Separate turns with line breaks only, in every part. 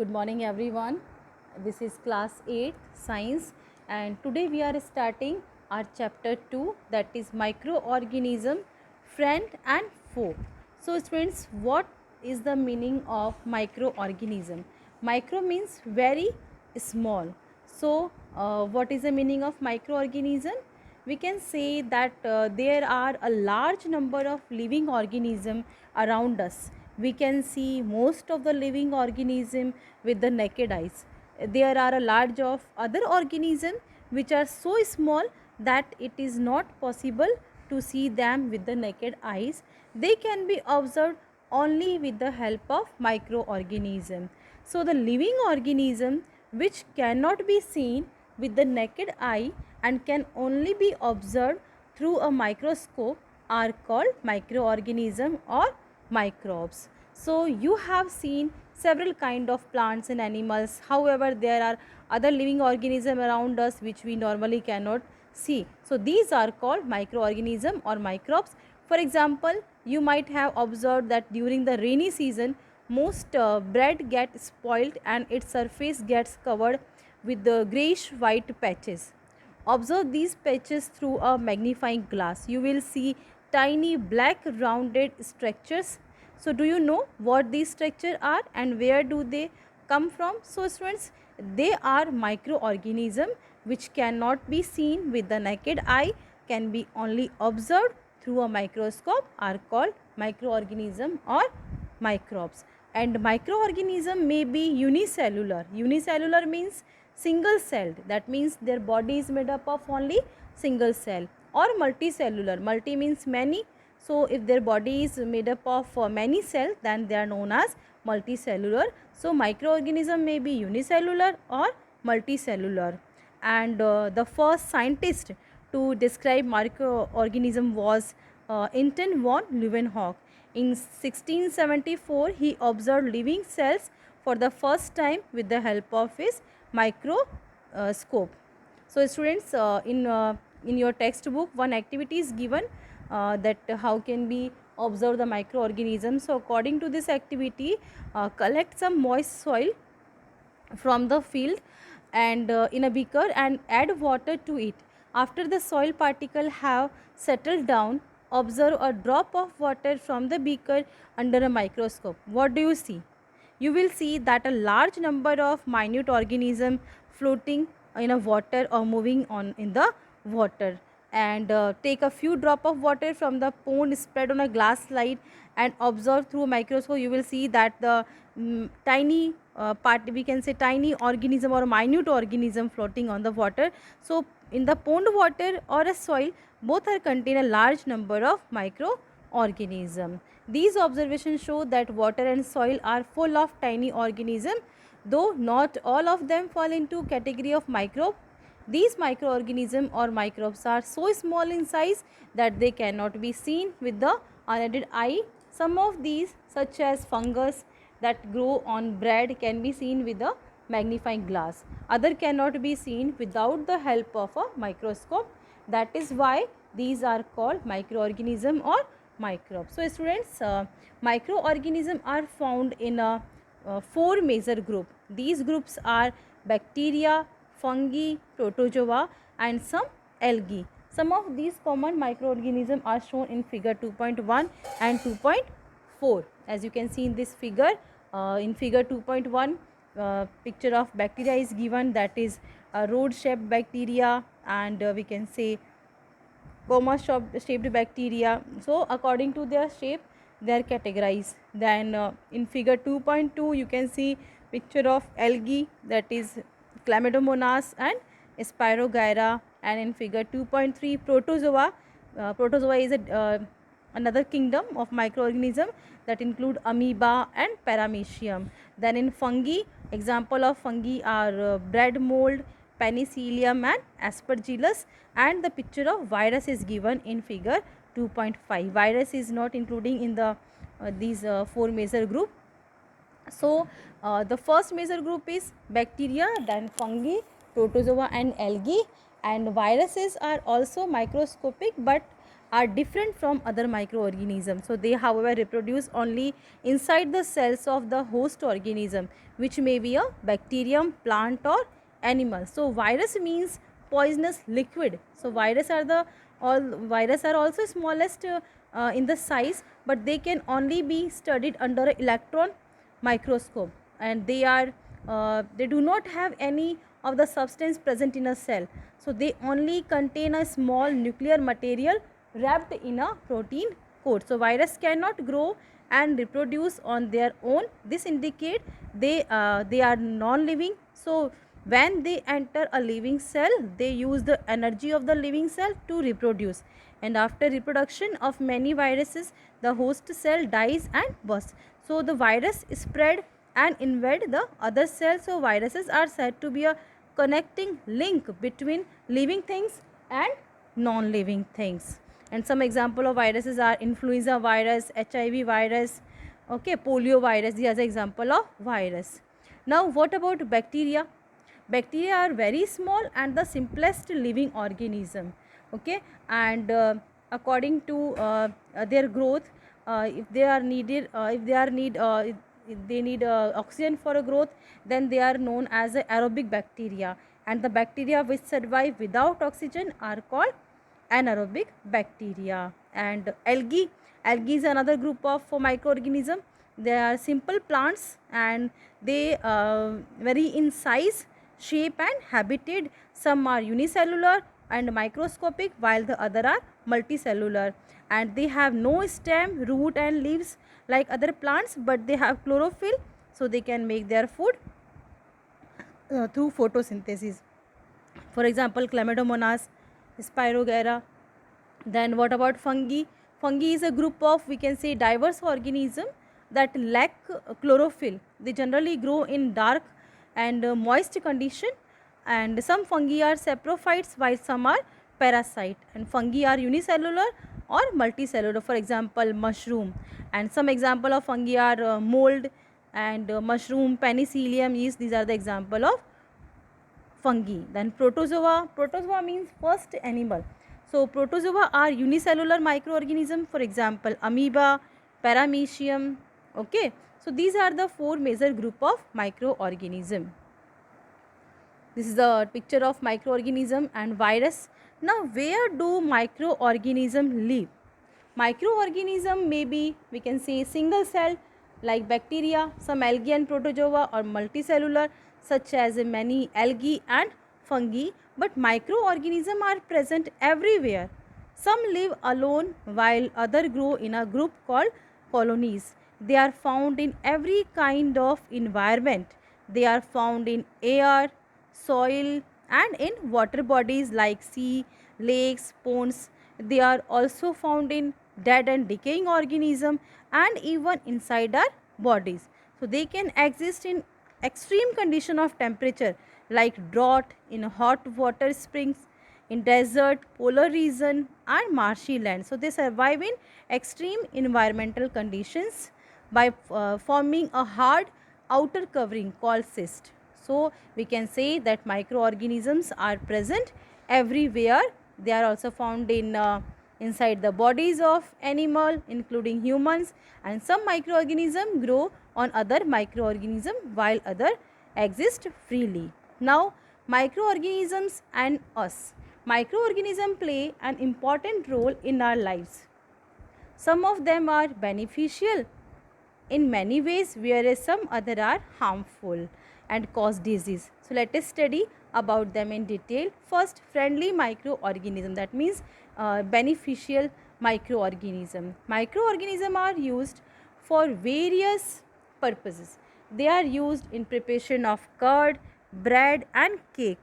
Good morning everyone. This is class 8 science and today we are starting our chapter 2, that is microorganism friend and foe. So students, what is the meaning of microorganism? Micro means very small. So what is the meaning of microorganism? We can say that there are a large number of living organisms around us. We can see most of the living organism with the naked eyes. There are a large of other organisms which are so small that it is not possible to see them with the naked eyes. They can be observed only with the help of microorganism. So the living organism which cannot be seen with the naked eye and can only be observed through a microscope are called microorganism or microbes. So you have seen several kind of plants and animals. However, there are other living organisms around us which we normally cannot see. So these are called microorganism or microbes. For example, you might have observed that during the rainy season, most bread gets spoiled and its surface gets covered with the grayish white patches. Observe these patches through a magnifying glass. You will see tiny black rounded structures. So do you know what these structures are and where do they come from? So students, they are microorganisms which cannot be seen with the naked eye, can be only observed through a microscope, are called microorganism or microbes. And microorganism may be unicellular. Unicellular means single celled, that means their body is made up of only single cell, or multicellular. Multi means many, so if their body is made up of many cells, then they are known as multicellular. So microorganism may be unicellular or multicellular. And the first scientist to describe microorganism was Anton von Leeuwenhoek. In 1674, he observed living cells for the first time with the help of his microscope. So students, in your textbook, one activity is given that how can we observe the microorganisms. So according to this activity, collect some moist soil from the field and in a beaker and add water to it. After the soil particle have settled down, observe a drop of water from the beaker under a microscope. What do you see? You will see that a large number of minute organisms floating in a water or moving on in the water. And take a few drop of water from the pond, spread on a glass slide and observe through a microscope. You will see that the tiny part, we can say tiny organism or minute organism floating on the water. So in the pond water or a soil, both are contain a large number of microorganisms. These observations show that water and soil are full of tiny organisms, though not all of them fall into category of microbe. These microorganisms or microbes are so small in size that they cannot be seen with the unaided eye. Some of these, such as fungus that grow on bread, can be seen with a magnifying glass. Other cannot be seen without the help of a microscope. That is why these are called microorganism or microbes. So students, microorganisms are found in a four major group. These groups are bacteria, fungi, protozoa and some algae. Some of these common microorganisms are shown in figure 2.1 and 2.4. As you can see in this figure, in figure 2.1, picture of bacteria is given, that is a rod shaped bacteria, and we can say comma shaped bacteria. So according to their shape they are categorized. Then in figure 2.2 you can see picture of algae, that is Chlamydomonas and Spirogyra. And in figure 2.3 protozoa, protozoa is a another kingdom of microorganism that include amoeba and paramecium. Then in fungi, example of fungi are bread mold, penicillium and aspergillus. And the picture of virus is given in figure 2.5. Virus is not including in the these four major group. So the first major group is bacteria, then fungi, protozoa and algae. And viruses are also microscopic, but are different from other microorganisms. So they however reproduce only inside the cells of the host organism, which may be a bacterium, plant or animal. So virus means poisonous liquid. So virus are also smallest in the size, but they can only be studied under electron microscope, and they do not have any of the substance present in a cell. So they only contain a small nuclear material wrapped in a protein coat. So virus cannot grow and reproduce on their own. This indicate they are non-living. So when they enter a living cell, they use the energy of the living cell to reproduce, and after reproduction of many viruses, the host cell dies and bursts. So the virus spread and invade the other cells. So viruses are said to be a connecting link between living things and non-living things. And some example of viruses are influenza virus, HIV virus, okay, polio virus. These are the example of virus. Now what about bacteria? Bacteria are very small and the simplest living organism, okay, and according to their growth, if they need oxygen for a growth, then they are known as a aerobic bacteria, and the bacteria which survive without oxygen are called anaerobic bacteria. And algae is another group of microorganism. They are simple plants, and they vary in size, shape and habitat. Some are unicellular and microscopic, while the other are multicellular, and they have no stem, root and leaves like other plants, but they have chlorophyll, so they can make their food through photosynthesis. For example, Chlamydomonas, Spirogyra. Then what about fungi? Fungi is a group of, we can say, diverse organism that lack chlorophyll. They generally grow in dark and moist condition, and some fungi are saprophytes while some are parasite, and fungi are unicellular or multicellular. For example, mushroom. And some example of fungi are mold and mushroom, penicillium yeast. These are the example of fungi. Then protozoa means first animal. So protozoa are unicellular microorganism, for example amoeba, paramecium, okay. So these are the four major group of microorganism. This is the picture of microorganism and virus. Now where do microorganism live? Microorganism may be, we can say, single cell like bacteria, some algae and protozoa, or multicellular such as many algae and fungi, but microorganisms are present everywhere. Some live alone while others grow in a group called colonies. They are found in every kind of environment. They are found in air, soil and in water bodies like sea, lakes, ponds. They are also found in dead and decaying organism and even inside our bodies. So they can exist in extreme condition of temperature like drought, in hot water springs, in desert, polar region and marshy land. So they survive in extreme environmental conditions by forming a hard outer covering called cyst. So we can say that microorganisms are present everywhere. They are also found in inside the bodies of animal including humans, and some microorganisms grow on other microorganisms while other exist freely. Now microorganisms and us. Microorganisms play an important role in our lives. Some of them are beneficial in many ways, whereas some other are harmful and cause disease. So let us study about them in detail. First, friendly microorganism, that means beneficial microorganism. Microorganisms are used for various purposes. They are used in preparation of curd, bread and cake.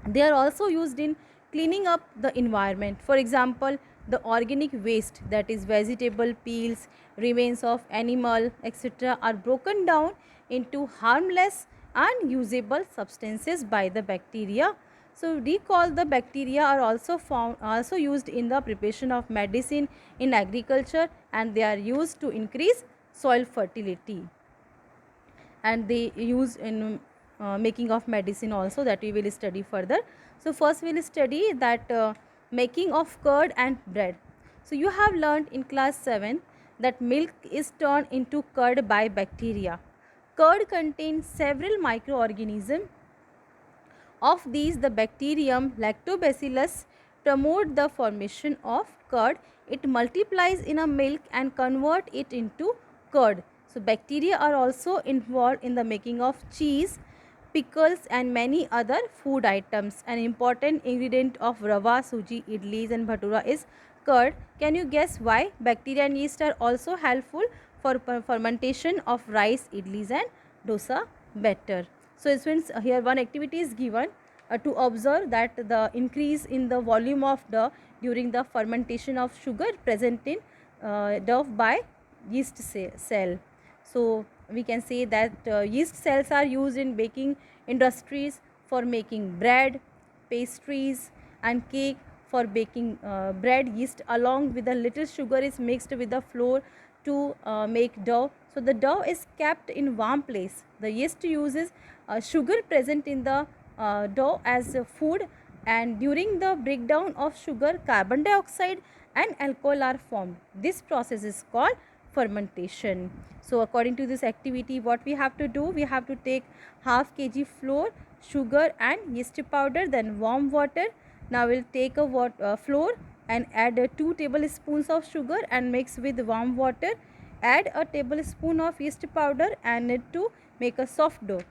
They are also used in cleaning up the environment. For example, the organic waste, that is vegetable peels, remains of animal, etc., are broken down into harmless and usable substances by the bacteria. So recall, the bacteria are also used in the preparation of medicine in agriculture, and they are used to increase soil fertility, and they use in making of medicine also, that we will study further. So first we will study that making of curd and bread. So you have learned in class 7 that milk is turned into curd by bacteria. Curd contains several microorganisms. Of these, the bacterium Lactobacillus promote the formation of curd. It multiplies in a milk and convert it into curd. So bacteria are also involved in the making of cheese, pickles and many other food items. An important ingredient of rava, suji, idlis and bhatura is curd. Can you guess why? Bacteria and yeast are also helpful for fermentation of rice, idlis and dosa batter. So students, here one activity is given to observe that the increase in the volume of dough during the fermentation of sugar present in dough by yeast cell. So we can say that yeast cells are used in baking industries for making bread, pastries and cake. For baking bread, yeast along with a little sugar is mixed with the flour to make dough. So the dough is kept in warm place. The yeast uses sugar present in the dough as food, and during the breakdown of sugar, carbon dioxide and alcohol are formed. This process is called fermentation. So according to this activity, what we have to do, we have to take half kg flour, sugar and yeast powder, then warm water. Now we'll take a flour and add 2 tablespoons of sugar and mix with warm water. Add a tablespoon of yeast powder and need to make a soft dough.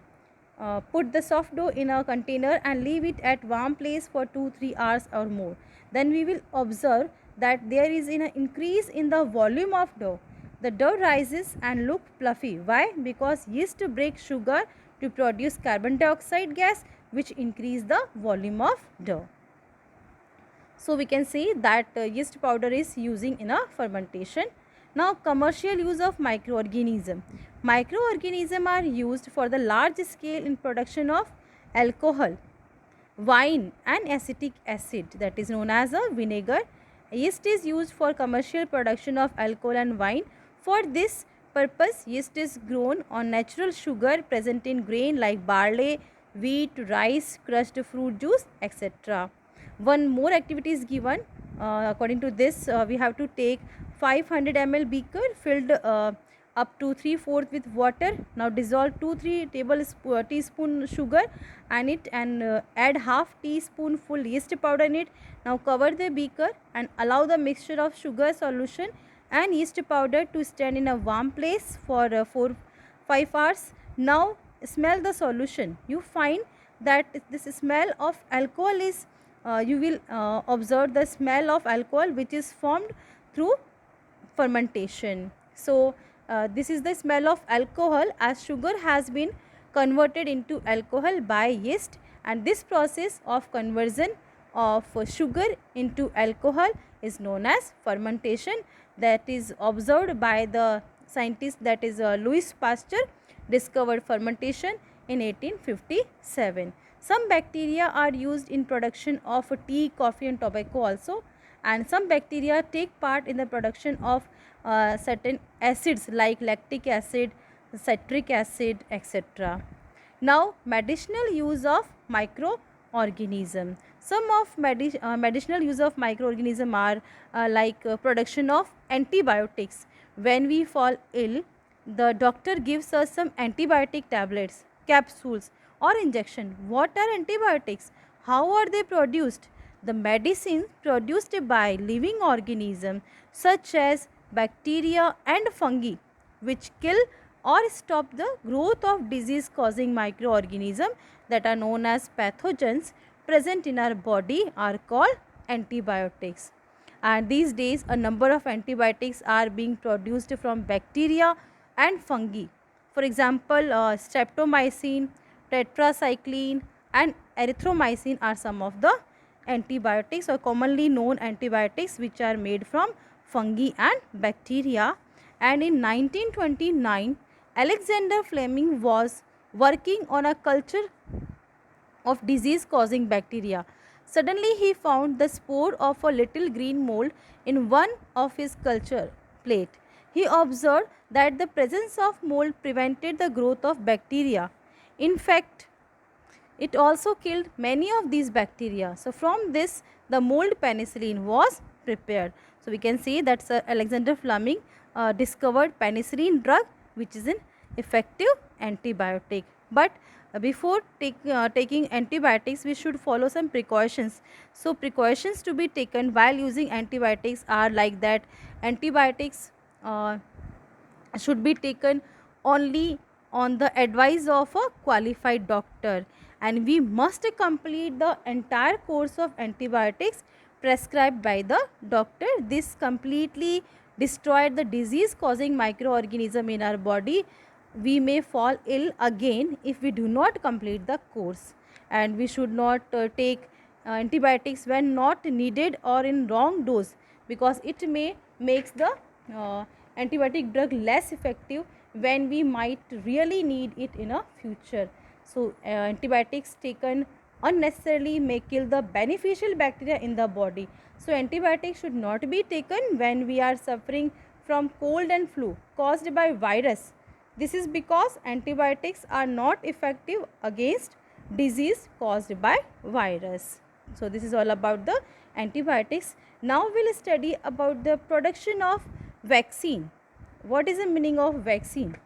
Put the soft dough in a container and leave it at warm place for 2-3 hours or more. Then we will observe that there is an increase in the volume of dough. The dough rises and look fluffy. Why? Because yeast breaks sugar to produce carbon dioxide gas, which increase the volume of dough. So we can say that yeast powder is using in a fermentation. Now commercial use of microorganism. Microorganisms are used for the large scale in production of alcohol, wine and acetic acid, that is known as a vinegar. Yeast is used for commercial production of alcohol and wine. For this purpose, yeast is grown on natural sugar present in grain like barley, wheat, rice, crushed fruit juice, etc. One more activity is given. According to this, we have to take 500 ml beaker filled up to 3/4 with water. Now dissolve 2-3 teaspoon sugar and add half teaspoonful yeast powder in it. Now cover the beaker and allow the mixture of sugar solution and yeast powder to stand in a warm place for 4-5 hours. Now smell the solution. You find that this smell of alcohol is you will observe the smell of alcohol which is formed through fermentation. So this is the smell of alcohol as sugar has been converted into alcohol by yeast, and this process of conversion of sugar into alcohol is known as fermentation, that is observed by the scientist, that is Louis Pasteur discovered fermentation in 1857. Some bacteria are used in production of tea, coffee and tobacco also, and some bacteria take part in the production of certain acids like lactic acid, citric acid, etc. Now medicinal use of microorganism. Some of medicinal use of microorganism are like production of antibiotics. When we fall ill, the doctor gives us some antibiotic tablets, capsules or injection. What are antibiotics? How are they produced? The medicines produced by living organisms such as bacteria and fungi, which kill or stop the growth of disease causing microorganisms that are known as pathogens present in our body are called antibiotics. And these days a number of antibiotics are being produced from bacteria and fungi. For example, streptomycin, tetracycline and erythromycin are some of the antibiotics or commonly known antibiotics which are made from fungi and bacteria. And in 1929, Alexander Fleming was working on a culture of disease causing bacteria. Suddenly he found the spore of a little green mold in one of his culture plate. He observed that the presence of mold prevented the growth of bacteria. In fact, It also killed many of these bacteria. So from this, the mold penicillin was prepared. So we can say that Sir Alexander Fleming discovered penicillin drug, which is an effective antibiotic. But before taking antibiotics, we should follow some precautions. So precautions to be taken while using antibiotics are like that: antibiotics should be taken only on the advice of a qualified doctor, and we must complete the entire course of antibiotics prescribed by the doctor. This completely destroyed the disease causing microorganism in our body. We may fall ill again if we do not complete the course, and we should not take antibiotics when not needed or in wrong dose, because it may makes the uh, antibiotic drug less effective when we might really need it in a future. So antibiotics taken unnecessarily may kill the beneficial bacteria in the body. So antibiotics should not be taken when we are suffering from cold and flu caused by virus. This is because antibiotics are not effective against disease caused by virus. So this is all about the antibiotics. Now we will study about the production of vaccine. What is the meaning of vaccine?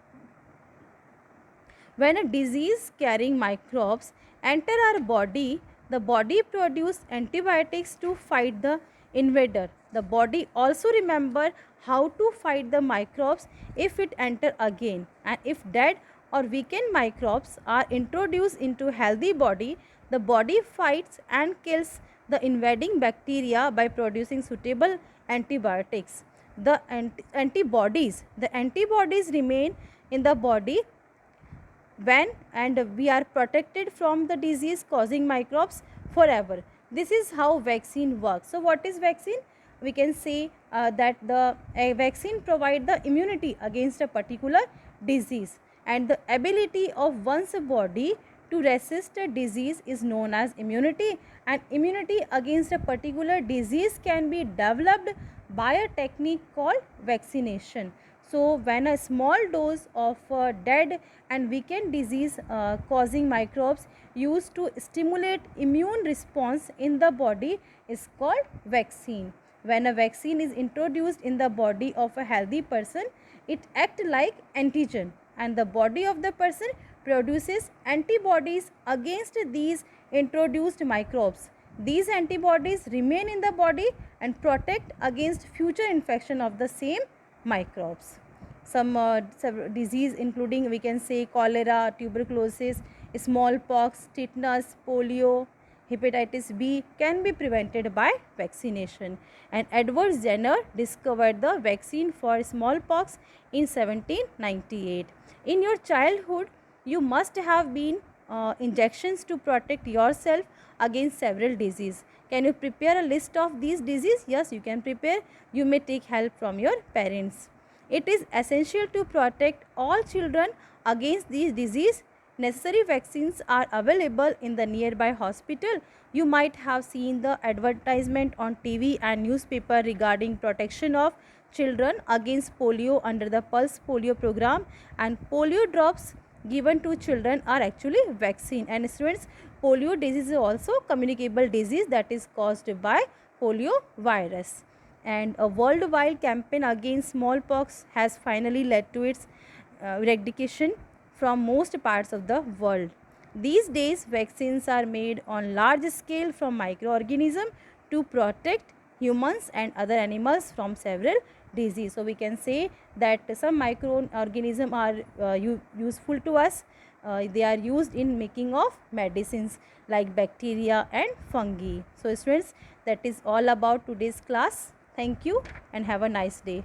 When a disease carrying microbes enter our body, the body produces antibiotics to fight the invader. The body also remember how to fight the microbes if it enter again, and if dead or weakened microbes are introduced into healthy body, the body fights and kills the invading bacteria by producing suitable antibiotics. The antibodies remain in the body when and we are protected from the disease causing microbes forever. This is how vaccine works. So what is vaccine? We can say that a vaccine provide the immunity against a particular disease, and the ability of one's body to resist a disease is known as immunity, and immunity against a particular disease can be developed by a technique called vaccination. So when a small dose of dead and weakened disease causing microbes used to stimulate immune response in the body is called vaccine. When a vaccine is introduced in the body of a healthy person, it acts like antigen, and the body of the person produces antibodies against these introduced microbes. These antibodies remain in the body and protect against future infection of the same microbes. Some disease including, we can say, cholera, tuberculosis, smallpox, tetanus, polio, hepatitis B can be prevented by vaccination. And Edward Jenner discovered the vaccine for smallpox in 1798. In your childhood, you must have been injections to protect yourself against several diseases. Can you prepare a list of these diseases? Yes, you can prepare. You may take help from your parents. It is essential to protect all children against these diseases. Necessary vaccines are available in the nearby hospital. You might have seen the advertisement on TV and newspaper regarding protection of children against polio under the Pulse Polio program, and polio drops given to children are actually vaccine. And students, polio disease is also communicable disease that is caused by polio virus, and a worldwide campaign against smallpox has finally led to its eradication from most parts of the world. These days, vaccines are made on large scale from microorganisms to protect humans and other animals from several diseases. So we can say that some microorganisms are useful to us. They are used in making of medicines like bacteria and fungi. So students, that is all about today's class. Thank you and have a nice day.